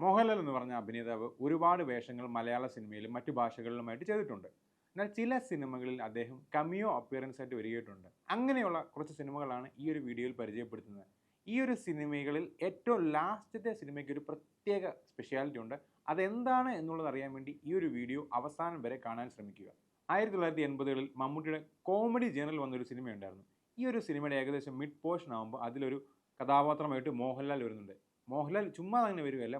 മോഹൻലാൽ എന്ന് പറഞ്ഞ അഭിനേതാവ് ഒരുപാട് വേഷങ്ങൾ മലയാള സിനിമയിലും മറ്റു ഭാഷകളിലുമായിട്ട് ചെയ്തിട്ടുണ്ട്. എന്നാൽ ചില സിനിമകളിൽ അദ്ദേഹം കമിയോ അപ്പിയറൻസ് ആയിട്ട് വരികയായിട്ടുണ്ട്. അങ്ങനെയുള്ള കുറച്ച് സിനിമകളാണ് ഈ ഒരു വീഡിയോയിൽ പരിചയപ്പെടുത്തുന്നത്. ഈ ഒരു സിനിമകളിൽ ഏറ്റവും ലാസ്റ്റത്തെ സിനിമയ്ക്ക് ഒരു പ്രത്യേക സ്പെഷ്യാലിറ്റി ഉണ്ട്. അതെന്താണ് എന്നുള്ളത് അറിയാൻ വേണ്ടി ഈ ഒരു വീഡിയോ അവസാനം വരെ കാണാൻ ശ്രമിക്കുക. 1980കളിൽ മമ്മൂട്ടിയുടെ കോമഡി ജേണൽ വന്നൊരു സിനിമയുണ്ടായിരുന്നു. ഈ ഒരു സിനിമയുടെ ഏകദേശം മിഡ് പോർഷൻ ആകുമ്പോൾ അതിലൊരു കഥാപാത്രമായിട്ട് മോഹൻലാൽ വരുന്നുണ്ട്. മോഹൻലാൽ ചുമ്മാ അങ്ങനെ വരികയല്ല.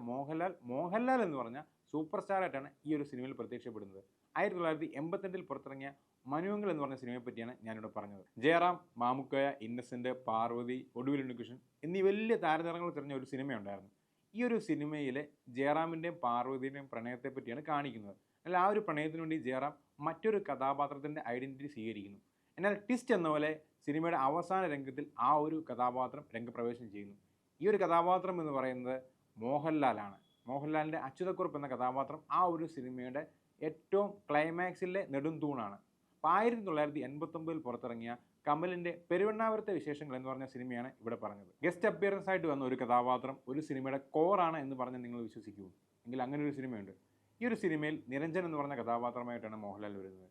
മോഹൻലാൽ എന്ന് പറഞ്ഞാൽ സൂപ്പർ സ്റ്റാറായിട്ടാണ് ഈ ഒരു സിനിമയിൽ പ്രത്യക്ഷപ്പെടുന്നത്. 1982 പുറത്തിറങ്ങിയ മനുവെങ്കിൽ എന്ന് പറഞ്ഞ സിനിമയെ പറ്റിയാണ് ഞാനിവിടെ പറഞ്ഞത്. ജയറാം, മാമുക്കോയ, ഇന്നസെന്റ്, പാർവതി, ഒടുവിൽ ഉണ്ണികൃഷ്ണൻ എന്നീ വലിയ താരനിരങ്ങൾ തിരഞ്ഞ ഒരു സിനിമയുണ്ടായിരുന്നു. ഈ ഒരു സിനിമയിലെ ജയറാമിൻ്റെയും പാർവതിയുടെയും പ്രണയത്തെ പറ്റിയാണ് കാണിക്കുന്നത്. എന്നാൽ ആ ഒരു പ്രണയത്തിന് വേണ്ടി ജയറാം മറ്റൊരു കഥാപാത്രത്തിൻ്റെ ഐഡൻറ്റിറ്റി സ്വീകരിക്കുന്നു. എന്നാൽ ട്വിസ്റ്റ് എന്ന പോലെ സിനിമയുടെ അവസാന രംഗത്തിൽ ആ ഒരു കഥാപാത്രം രംഗപ്രവേശനം ചെയ്യുന്നു. ഈ ഒരു കഥാപാത്രം എന്ന് പറയുന്നത് മോഹൻലാലാണ്. മോഹൻലാലിൻ്റെ അച്യുതക്കുറുപ്പ് എന്ന കഥാപാത്രം ആ ഒരു സിനിമയുടെ ഏറ്റവും ക്ലൈമാക്സിലെ നെടുംതൂണാണ്. അപ്പോൾ 1989 പുറത്തിറങ്ങിയ കമലിൻ്റെ പെരുവണ്ണാപുരത്തെ വിശേഷങ്ങൾ എന്ന് പറഞ്ഞ സിനിമയാണ് ഇവിടെ പറഞ്ഞത്. ഗസ്റ്റ് അപ്പിയറൻസ് ആയിട്ട് വന്ന ഒരു കഥാപാത്രം ഒരു സിനിമയുടെ കോറാണ് എന്ന് പറഞ്ഞ് നിങ്ങൾ വിശ്വസിക്കൂ എങ്കിൽ അങ്ങനെ ഒരു സിനിമയുണ്ട്. ഈ ഒരു സിനിമയിൽ നിരഞ്ജൻ എന്ന് പറഞ്ഞ കഥാപാത്രമായിട്ടാണ് മോഹൻലാൽ വരുന്നത്.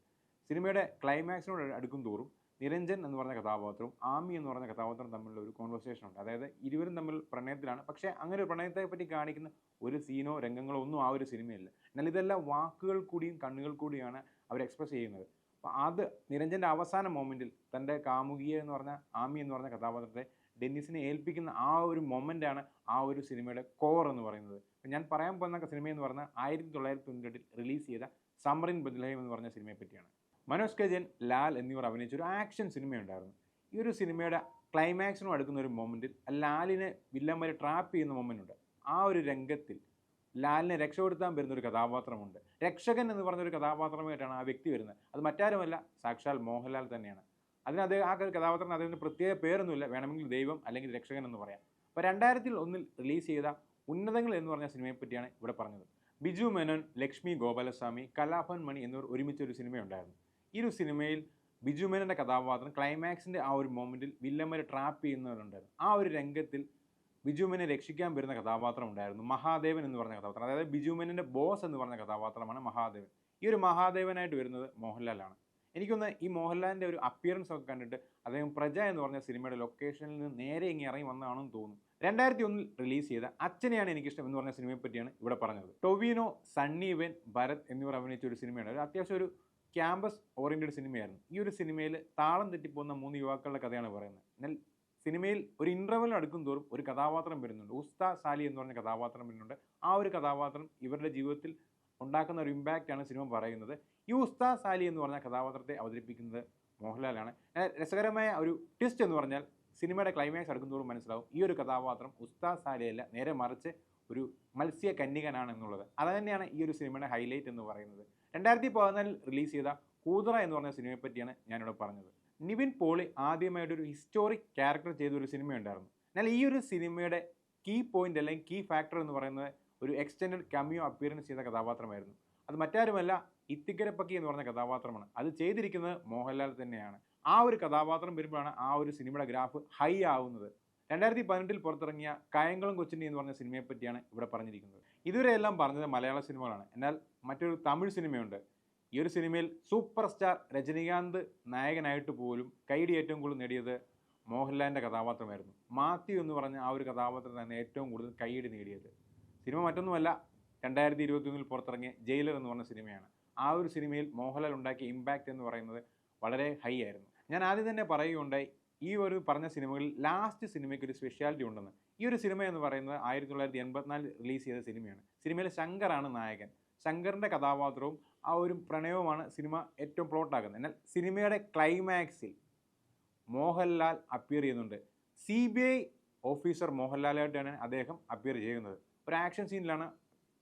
സിനിമയുടെ ക്ലൈമാക്സിനോട് അടുക്കും തോറും നിരഞ്ജൻ എന്ന് പറഞ്ഞ കഥാപാത്രവും ആമി എന്ന് പറഞ്ഞ കഥാപാത്രം തമ്മിലുള്ള ഒരു കോൺവെർസേഷൻ ഉണ്ട്. അതായത് ഇരുവരും തമ്മിൽ പ്രണയത്തിലാണ്. പക്ഷേ അങ്ങനെ ഒരു പ്രണയത്തെ പറ്റി കാണിക്കുന്ന ഒരു സീനോ രംഗങ്ങളോ ഒന്നും ആ ഒരു സിനിമയില്ല. എന്നാൽ ഇതെല്ലാം വാക്കുകൾ കൂടിയും കണ്ണുകൾ കൂടിയാണ് അവർ എക്സ്പ്രസ് ചെയ്യുന്നത്. അപ്പോൾ അത് നിരഞ്ജൻ്റെ അവസാന മൊമെൻറ്റിൽ തൻ്റെ കാമുകിയെ എന്ന് പറഞ്ഞ ആമി എന്ന് പറഞ്ഞ കഥാപാത്രത്തെ ഡെന്നിസിനെ ഏൽപ്പിക്കുന്ന ആ ഒരു മൊമെൻ്റാണ് ആ ഒരു സിനിമയുടെ കോർ എന്ന് പറയുന്നത്. ഞാൻ പറയാൻ പോകുന്ന സിനിമ എന്ന് പറഞ്ഞാൽ 1998 റിലീസ് ചെയ്ത സമറിൻ ബദ്ലഹേം എന്ന് പറഞ്ഞ സിനിമയെ പറ്റിയാണ്. മനോജ് കെ ജയൻ, ലാൽ എന്നിവർ അഭിനയിച്ച ഒരു ആക്ഷൻ സിനിമയുണ്ടായിരുന്നു. ഈ ഒരു സിനിമയുടെ ക്ലൈമാക്സിനും അടുക്കുന്ന ഒരു മൊമെൻറ്റിൽ ലാലിനെ വില്ലന്മാരെ ട്രാപ്പ് ചെയ്യുന്ന മൊമെൻ്റ് ഉണ്ട്. ആ ഒരു രംഗത്തിൽ ലാലിനെ രക്ഷപ്പെടുത്താൻ വരുന്ന ഒരു കഥാപാത്രമുണ്ട്. രക്ഷകൻ എന്ന് പറഞ്ഞൊരു കഥാപാത്രമായിട്ടാണ് ആ വ്യക്തി വരുന്നത്. അത് മറ്റാരുമല്ല, സാക്ഷാൽ മോഹൻലാൽ തന്നെയാണ്. ആ കഥാപാത്രത്തിന് അദ്ദേഹത്തിന് പ്രത്യേക പേരൊന്നുമില്ല. വേണമെങ്കിൽ ദൈവം അല്ലെങ്കിൽ രക്ഷകൻ എന്ന് പറയാം. അപ്പോൾ 2001 റിലീസ് ചെയ്ത ഉന്നതങ്ങൾ എന്ന് പറഞ്ഞ സിനിമയെ പറ്റിയാണ് ഇവിടെ പറഞ്ഞത്. ബിജു മേനോൻ, ലക്ഷ്മി ഗോപാലസ്വാമി, കലാഭവൻ മണി എന്നിവർ ഒരുമിച്ചൊരു സിനിമയുണ്ടായിരുന്നു. ഈ ഒരു സിനിമയിൽ ബിജു മേനോൻ്റെ കഥാപാത്രം ക്ലൈമാക്സിൻ്റെ ആ ഒരു മൊമെൻറ്റിൽ വില്ലന്മാരെ ട്രാപ്പ് ചെയ്യുന്നവരുണ്ടായിരുന്നു. ആ ഒരു രംഗത്തിൽ ബിജു മേനെ രക്ഷിക്കാൻ വരുന്ന കഥാപാത്രം ഉണ്ടായിരുന്നു, മഹാദേവൻ എന്ന് പറഞ്ഞ കഥാപാത്രം. അതായത് ബിജു മേനൻ്റെ ബോസ് എന്ന് പറഞ്ഞ കഥാപാത്രമാണ് മഹാദേവൻ. ഈ ഒരു മഹാദേവനായിട്ട് വരുന്നത് മോഹൻലാലാണ്. എനിക്കൊന്ന് ഈ മോഹൻലാലിൻ്റെ ഒരു അപ്പിയറൻസ് ഒക്കെ കണ്ടിട്ട് അദ്ദേഹം പ്രജ എന്ന് പറഞ്ഞ സിനിമയുടെ ലൊക്കേഷനിൽ നിന്ന് നേരെ ഇങ്ങി ഇറങ്ങി വന്നതാണെന്ന് തോന്നുന്നു. 2001 റിലീസ് ചെയ്ത അച്ഛനെയാണ് എനിക്കിഷ്ടം എന്ന് പറഞ്ഞ സിനിമയെ പറ്റിയാണ് ഇവിടെ പറഞ്ഞത്. ടൊവിനോ, സണ്ണി വെൻ, ഭരത് എന്നിവർ അഭിനയിച്ച ഒരു സിനിമയാണ്. ഒരു അത്യാവശ്യം ഒരു ക്യാമ്പസ് ഓറിയൻറ്റഡ് സിനിമയായിരുന്നു. ഈ ഒരു സിനിമയിൽ താളം തെറ്റിപ്പോകുന്ന 3 യുവാക്കളുടെ കഥയാണ് പറയുന്നത്. എന്നാൽ സിനിമയിൽ ഒരു ഇൻ്റർവെൽ അടുക്കും തോറും ഒരു കഥാപാത്രം വരുന്നുണ്ട്. ഉസ്താദ് സാലി എന്ന് പറഞ്ഞ കഥാപാത്രം വരുന്നുണ്ട്. ആ ഒരു കഥാപാത്രം ഇവരുടെ ജീവിതത്തിൽ ഉണ്ടാക്കുന്ന ഒരു ഇമ്പാക്റ്റാണ് സിനിമ പറയുന്നത്. ഈ ഉസ്താദ് സാലി എന്ന് പറഞ്ഞ കഥാപാത്രത്തെ അവതരിപ്പിക്കുന്നത് മോഹൻലാലാണ്. രസകരമായ ഒരു ട്വിസ്റ്റ് എന്ന് പറഞ്ഞാൽ സിനിമയുടെ ക്ലൈമാക്സ് അടുക്കുന്തോറും മനസ്സിലാവും ഈ ഒരു കഥാപാത്രം ഉസ്താദ് സാലിയല്ല, നേരെ മറിച്ച് ഒരു മത്സ്യ കന്യകനാണ് എന്നുള്ളത്. അത് തന്നെയാണ് ഈ ഒരു സിനിമയുടെ ഹൈലൈറ്റ് എന്ന് പറയുന്നത്. 2014 റിലീസ് ചെയ്ത കൂതറ എന്ന് പറഞ്ഞ സിനിമയെ പറ്റിയാണ് ഞാനിവിടെ പറഞ്ഞത്. നിവിൻ പോളി ആദ്യമായിട്ടൊരു ഹിസ്റ്റോറിക് ക്യാരക്ടർ ചെയ്തൊരു സിനിമയുണ്ടായിരുന്നു. എന്നാൽ ഈ ഒരു സിനിമയുടെ കീ പോയിന്റ് അല്ലെങ്കിൽ കീ ഫാക്ടർ എന്ന് പറയുന്നത് ഒരു എക്സ്റ്റെൻഡഡ് കമിയോ അപ്പിയറൻസ് ചെയ്ത കഥാപാത്രമായിരുന്നു. അത് മറ്റാരുമല്ല, ഇത്തിക്കരപ്പക്കി എന്ന് പറഞ്ഞ കഥാപാത്രമാണ്. അത് ചെയ്തിരിക്കുന്നത് മോഹൻലാൽ തന്നെയാണ്. ആ ഒരു കഥാപാത്രം വരുമ്പോഴാണ് ആ ഒരു സിനിമയുടെ ഗ്രാഫ് ഹൈ ആവുന്നത്. 2018 പുറത്തിറങ്ങിയ കായംകുളം കൊച്ചിൻ്റെ എന്ന് പറഞ്ഞ സിനിമയെ പറ്റിയാണ് ഇവിടെ പറഞ്ഞിരിക്കുന്നത്. ഇതുവരെ എല്ലാം പറഞ്ഞത് മലയാള സിനിമകളാണ്. എന്നാൽ മറ്റൊരു തമിഴ് സിനിമയുണ്ട്. ഈ ഒരു സിനിമയിൽ സൂപ്പർ സ്റ്റാർ രജനീകാന്ത് നായകനായിട്ട് പോലും കൈഡി ഏറ്റവും കൂടുതൽ നേടിയത് മോഹൻലാലിൻ്റെ കഥാപാത്രമായിരുന്നു. മാത്യു എന്ന് പറഞ്ഞ ആ ഒരു കഥാപാത്രം തന്നെ ഏറ്റവും കൂടുതൽ കൈയടി നേടിയത്. സിനിമ മറ്റൊന്നുമല്ല, 2021 പുറത്തിറങ്ങിയ ജയിലർ എന്ന് പറഞ്ഞ സിനിമയാണ്. ആ ഒരു സിനിമയിൽ മോഹൻലാൽ ഉണ്ടാക്കിയ ഇമ്പാക്റ്റ് എന്ന് പറയുന്നത് വളരെ ഹൈ ആയിരുന്നു. ഞാൻ ആദ്യം തന്നെ പറയുകയുണ്ടായി, ഈ ഒരു പറഞ്ഞ സിനിമകളിൽ ലാസ്റ്റ് സിനിമയ്ക്ക് ഒരു സ്പെഷ്യാലിറ്റി ഉണ്ടെന്ന്. ഈ ഒരു സിനിമ എന്ന് പറയുന്നത് 1984 റിലീസ് ചെയ്ത സിനിമയാണ്. സിനിമയിൽ ശങ്കറാണ് നായകൻ. ശങ്കറിൻ്റെ കഥാപാത്രവും ആ ഒരു പ്രണയവുമാണ് സിനിമ ഏറ്റവും പ്ലോട്ടാക്കുന്നത്. എന്നാൽ സിനിമയുടെ ക്ലൈമാക്സിൽ മോഹൻലാൽ അപ്പിയർ ചെയ്യുന്നുണ്ട്. CBI ഓഫീസർ മോഹൻലാലായിട്ടാണ് അദ്ദേഹം അപ്പിയർ ചെയ്യുന്നത്. ഒരു ആക്ഷൻ സീനിലാണ്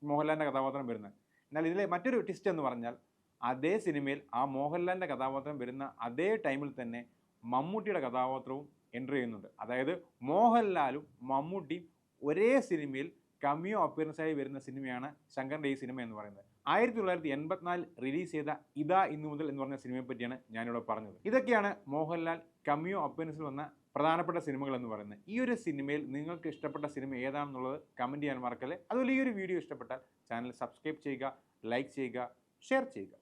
മോഹൻലാലിൻ്റെ കഥാപാത്രം വരുന്നത്. എന്നാൽ ഇതിലെ മറ്റൊരു ട്വിസ്റ്റ് എന്ന് പറഞ്ഞാൽ അതേ സിനിമയിൽ ആ മോഹൻലാലിൻ്റെ കഥാപാത്രം വരുന്ന അതേ ടൈമിൽ തന്നെ മമ്മൂട്ടിയുടെ കഥാപാത്രവും എൻ്റർ ചെയ്യുന്നുണ്ട്. അതായത് മോഹൻലാലും മമ്മൂട്ടിയും ഒരേ സിനിമയിൽ കമിയോ അപ്പിയറൻസായി വരുന്ന സിനിമയാണ് ശങ്കറിൻ്റെ ഈ സിനിമ എന്ന് പറയുന്നത്. 1984 റിലീസ് ചെയ്ത ഇതാ ഇന്നു മുതൽ എന്ന് പറഞ്ഞ സിനിമയെ പറ്റിയാണ് ഞാനിവിടെ പറഞ്ഞത്. ഇതൊക്കെയാണ് മോഹൻലാൽ കമിയോ അപ്പിയറൻസിൽ വന്ന പ്രധാനപ്പെട്ട സിനിമകൾ എന്ന് പറയുന്നത്. ഈ ഒരു സിനിമയിൽ നിങ്ങൾക്ക് ഇഷ്ടപ്പെട്ട സിനിമ ഏതാണെന്നുള്ളത് കമൻറ്റ് ചെയ്യാൻ മറക്കല്ലേ. അതുപോലെ ഈ ഒരു വീഡിയോ ഇഷ്ടപ്പെട്ടാൽ ചാനൽ സബ്സ്ക്രൈബ് ചെയ്യുക, ലൈക്ക് ചെയ്യുക, ഷെയർ ചെയ്യുക.